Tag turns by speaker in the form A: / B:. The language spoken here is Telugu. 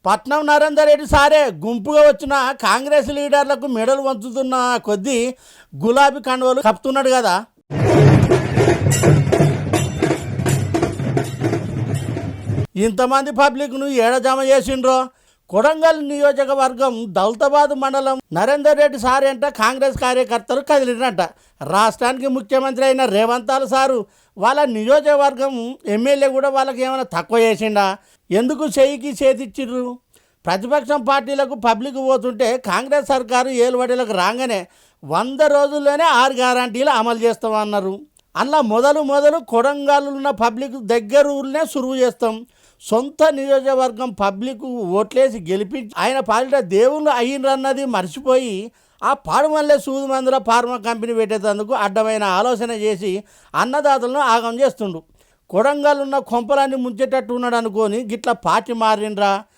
A: పట్నం నరేందర్ రెడ్డి సారే గుంపుగా వచ్చిన కాంగ్రెస్ లీడర్లకు మెడలు వంచుతున్న కొద్దీ గులాబీ కండువలు కప్పుతున్నాడు కదా. ఇంతమంది పబ్లిక్ను ఏడ జమ చేసిండ్రో. కొడంగల్ నియోజకవర్గం దౌలతాబాద్ మండలం నరేందర్ రెడ్డి సార్ అంట కాంగ్రెస్ కార్యకర్తలు కదిలినట్ట. రాష్ట్రానికి ముఖ్యమంత్రి అయిన రేవంత్ సారు వాళ్ళ నియోజకవర్గం ఎమ్మెల్యే కూడా వాళ్ళకి ఏమైనా తక్కువ చేసిండా? ఎందుకు చేయికి చేతిచ్చిర్రు? ప్రతిపక్షం పార్టీలకు పబ్లిక్ పోతుంటే కాంగ్రెస్ సర్కారు ఏలుబడిలకు రాగానే 100 రోజుల్లోనే 6 గ్యారంటీలు అమలు చేస్తామన్నారు. అలా మొదలు కొడంగల్ ఉన్న పబ్లిక్ దగ్గర ఊళ్ళనే సురువు చేస్తాం. సొంత నియోజకవర్గం పబ్లిక్ ఓట్లేసి గెలిపించి ఆయన పాలిట దేవుళ్ళు అయ్యిండ్రన్నది మర్చిపోయి ఆ పాడుమల్లె సూదు మందుల ఫార్మా కంపెనీ పెట్టేందుకు అడ్డమైన ఆలోచన చేసి అన్నదాతలను ఆగం చేస్తుండు. కొడంగల్ ఉన్న కొంపలన్నీ ముంచేటట్టు ఉన్నాడు అనుకొని గిట్ల పార్టీ మారిండ్రా.